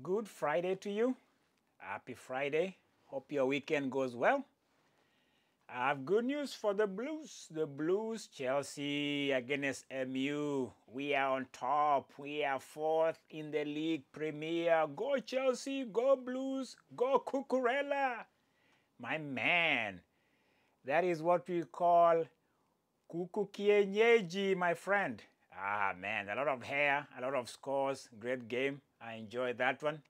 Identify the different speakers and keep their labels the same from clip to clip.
Speaker 1: Good Friday to you. Happy Friday. Hope your weekend goes well. I have good news for the Blues. The Blues, Chelsea against MU. We are on top. We are fourth in the league premier. Go Chelsea, go Blues, go Cucurella. My man. That is what we call Kuku Kienyeji, my friend. Ah, man, a lot of hair, a lot of scores. Great game. I enjoyed that one.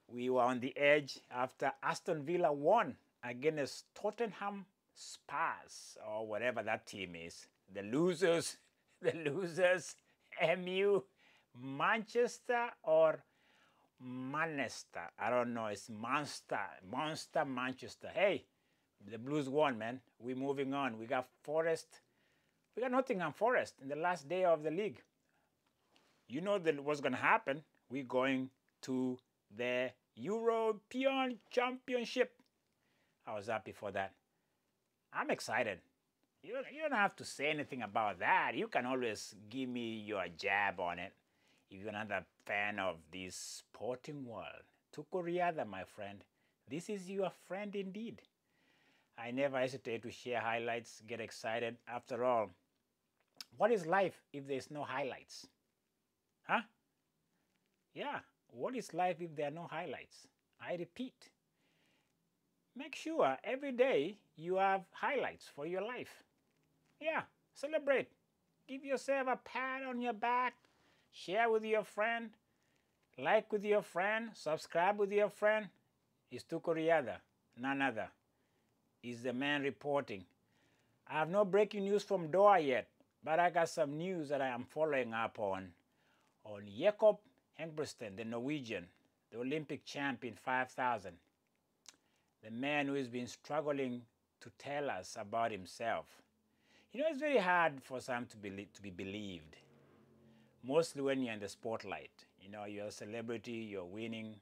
Speaker 1: We were on the edge after Aston Villa won against Tottenham Spurs or whatever that team is. The losers, the losers, MU, Manchester or Manchester. I don't know. It's Monster Manchester. Hey, the Blues won, man. We're moving on. We got Forest. We got Nottingham Forest in the last day of the league. You know what's going to happen. We're going to the European Championship. I was happy for that. I'm excited. You don't have to say anything about that. You can always give me your jab on it. If you're another fan of this sporting world, Tukuriada, my friend, this is your friend indeed. I never hesitate to share highlights, get excited. After all, what is life if there's no highlights? Huh? Yeah, what is life if there are no highlights? I repeat, make sure every day you have highlights for your life. Yeah, celebrate. Give yourself a pat on your back. Share with your friend. Like with your friend. Subscribe with your friend. It's Tukuriada, none other. Is the man reporting. I have no breaking news from Doha yet, but I got some news that I am following up on Jakob Ingebrigtsen, the Norwegian, the Olympic champion 5,000. The man who has been struggling to tell us about himself. You know, it's very hard for some to be believed. Mostly when you're in the spotlight. You know, you're a celebrity, you're winning.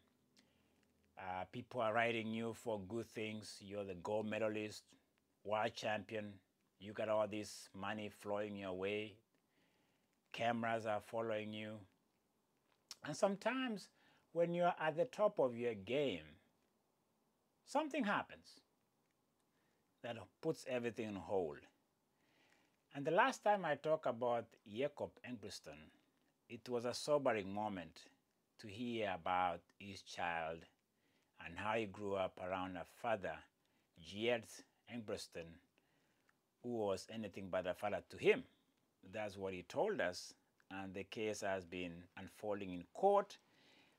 Speaker 1: People are writing you for good things. You're the gold medalist, world champion. You got all this money flowing your way. Cameras are following you. And sometimes when you're at the top of your game, something happens that puts everything on hold. And the last time I talked about Jakob Ingebrigtsen, it was a sobering moment to hear about his child and how he grew up around a father, Gert Ingebrigtsen, who was anything but a father to him. That's what he told us, and the case has been unfolding in court.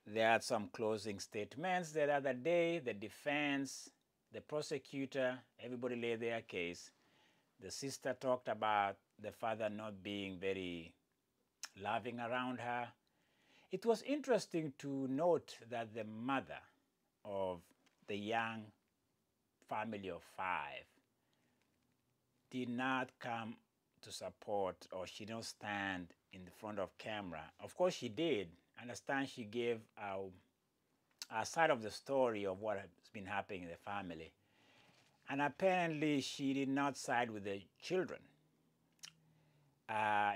Speaker 1: There are some closing statements the other day. The defense, the prosecutor, everybody laid their case. The sister talked about the father not being very loving around her. It was interesting to note that the mother of the young family of 5 did not come to support, or she didn't stand in the front of camera. Of course she did. I understand she gave a side of the story of what has been happening in the family. And apparently she did not side with the children.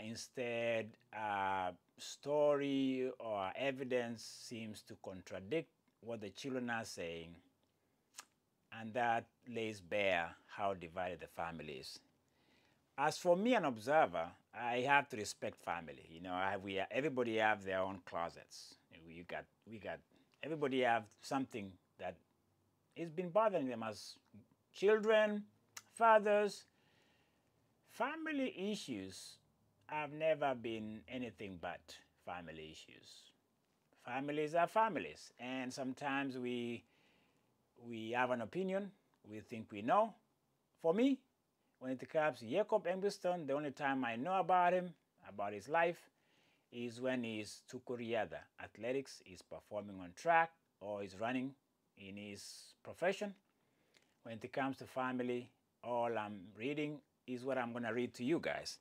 Speaker 1: Instead, story or evidence seems to contradict what the children are saying, and that lays bare how divided the family is. As for me, an observer, I have to respect family. You know, everybody have their own closets. Everybody have something that has been bothering them as children, fathers. Family issues have never been anything but family issues. Families are families, and sometimes we have an opinion, we think we know. For me, when it comes to Jakob Ingebrigtsen, the only time I know about him, about his life, is when he's Tukuriada. Athletics, he's performing on track, or he's running in his profession. When it comes to family, all I'm reading is what I'm going to read to you guys.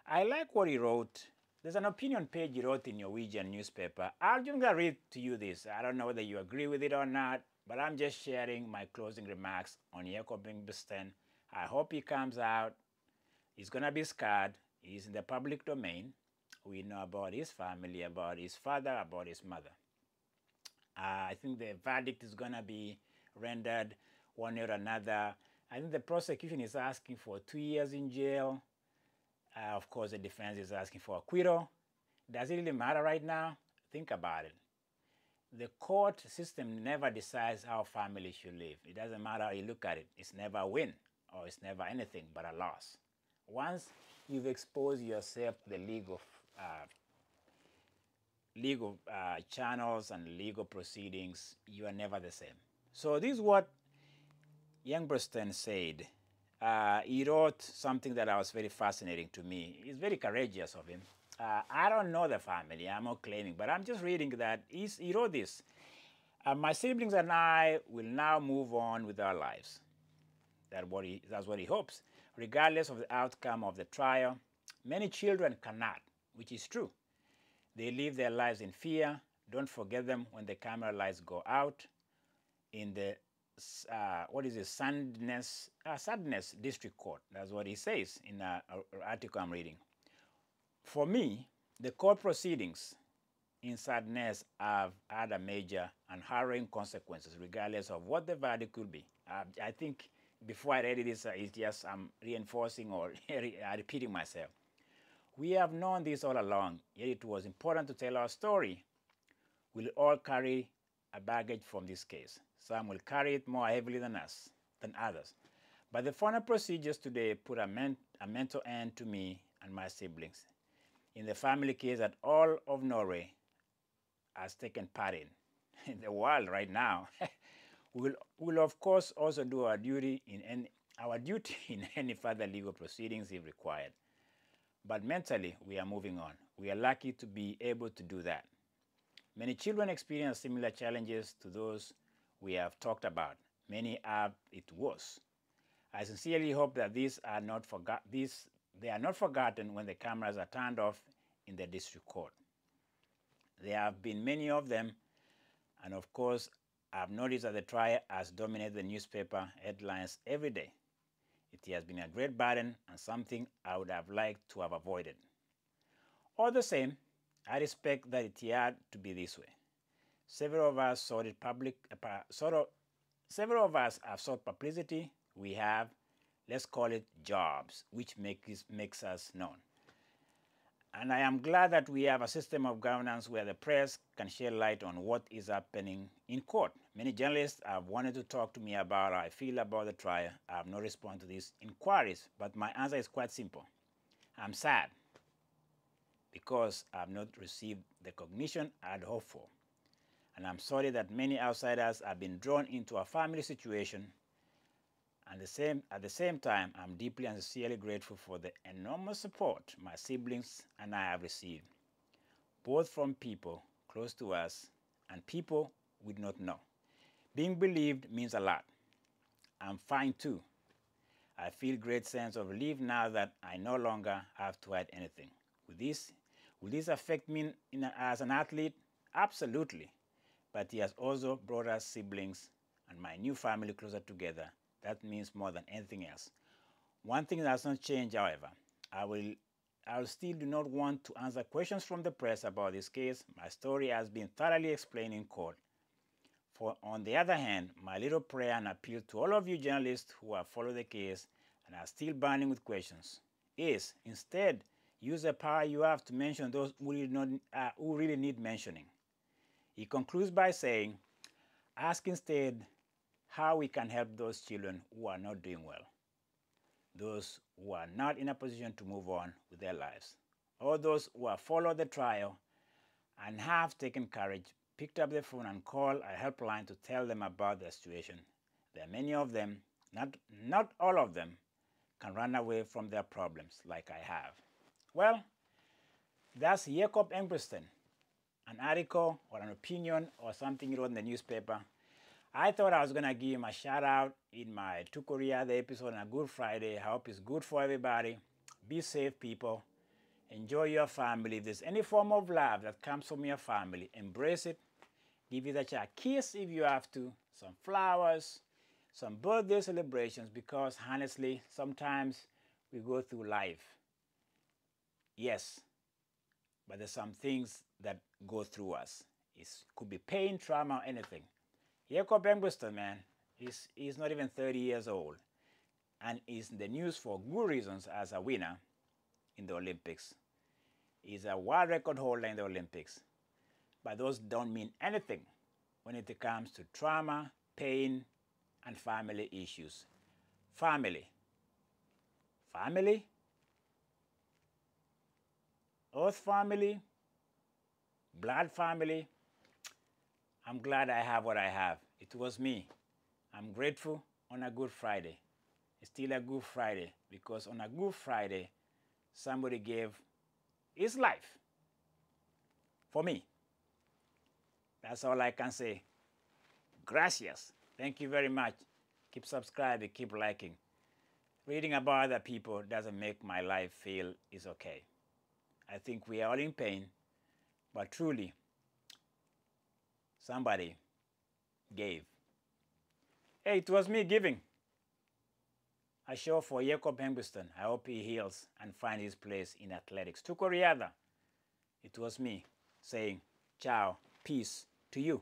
Speaker 1: I like what he wrote. There's an opinion page he wrote in Norwegian newspaper. I'm just going to read to you this. I don't know whether you agree with it or not, but I'm just sharing my closing remarks on Jakob Ingebrigtsen. I hope he comes out. He's going to be scarred. He's in the public domain. We know about his family, about his father, about his mother. I think the verdict is going to be rendered one way or another. I think the prosecution is asking for 2 years in jail. Of course, the defense is asking for acquittal. Does it really matter right now? Think about it. The court system never decides how families should live. It doesn't matter how you look at it. It's never a win, or it's never anything but a loss. Once you've exposed yourself to the legal channels and legal proceedings, you are never the same. So this is what Ingebrigtsen said. He wrote something that was very fascinating to me. It's very courageous of him. I don't know the family, I'm not claiming, but I'm just reading that he wrote this. My siblings and I will now move on with our lives. That's what he hopes. Regardless of the outcome of the trial, many children cannot, which is true. They live their lives in fear. Don't forget them when the camera lights go out. In the Sadness District Court. That's what he says in an article I'm reading. For me, the court proceedings in Sadness have had a major and harrowing consequences, regardless of what the verdict could be. I think before I read this, it's just I'm reinforcing or repeating myself. We have known this all along, yet it was important to tell our story. We'll all carry a baggage from this case. Some will carry it more heavily than others. But the final procedures today put a mental end to me and my siblings in the family case that all of Norway has taken part in the world right now. We'll of course also do our duty in any further legal proceedings if required. But mentally, we are moving on. We are lucky to be able to do that. Many children experience similar challenges to those we have talked about. Many have it worse. I sincerely hope that they are not forgotten when the cameras are turned off in the district court. There have been many of them, and of course, I've noticed that the trial has dominated the newspaper headlines every day. It has been a great burden and something I would have liked to have avoided. All the same, I respect that it had to be this way. Several of us have sought publicity. We have, let's call it jobs, which makes us known. And I am glad that we have a system of governance where the press can shed light on what is happening in court. Many journalists have wanted to talk to me about how I feel about the trial. I have no response to these inquiries, but my answer is quite simple. I'm sad because I have not received the recognition I had hoped for. And I'm sorry that many outsiders have been drawn into a family situation. And at the same time, I'm deeply and sincerely grateful for the enormous support my siblings and I have received, both from people close to us and people we do not know. Being believed means a lot. I'm fine too. I feel great sense of relief now that I no longer have to hide anything. Will this affect me as an athlete? Absolutely. But he has also brought us siblings and my new family closer together. That means more than anything else. One thing that has not changed, however. I will still do not want to answer questions from the press about this case. My story has been thoroughly explained in court. For on the other hand, my little prayer and appeal to all of you journalists who have followed the case and are still burning with questions is instead use the power you have to mention those who really need mentioning. He concludes by saying, ask instead how we can help those children who are not doing well, those who are not in a position to move on with their lives, or those who have followed the trial and have taken courage, picked up the phone and called a helpline to tell them about their situation. There are many of them, not all of them, can run away from their problems like I have. Well, that's Jakob Ingebrigtsen, an article or an opinion or something he wrote in the newspaper. I thought I was going to give him a shout out in my To Korea, the episode on a Good Friday. I hope it's good for everybody. Be safe, people. Enjoy your family. If there's any form of love that comes from your family, embrace it. Give each other a kiss if you have to, some flowers, some birthday celebrations, because honestly, sometimes we go through life. Yes, but there's some things that go through us. It could be pain, trauma, anything. Jacob Ingebrigtsen, man, he's not even 30 years old, and is in the news for good reasons as a winner in the Olympics. He's a world record holder in the Olympics. But those don't mean anything when it comes to trauma, pain, and family issues. Family. Family? Earth family? Blood family? I'm glad I have what I have. It was me. I'm grateful on a Good Friday. It's still a Good Friday because on a Good Friday, somebody gave his life for me. That's all I can say. Gracias. Thank you very much. Keep subscribing, keep liking. Reading about other people doesn't make my life feel is okay. I think we are all in pain, but truly, somebody gave. Hey, it was me giving. A show for Jacob Ingebrigtsen. I hope he heals and finds his place in athletics. Tuko riadha. It was me saying, ciao, peace to you.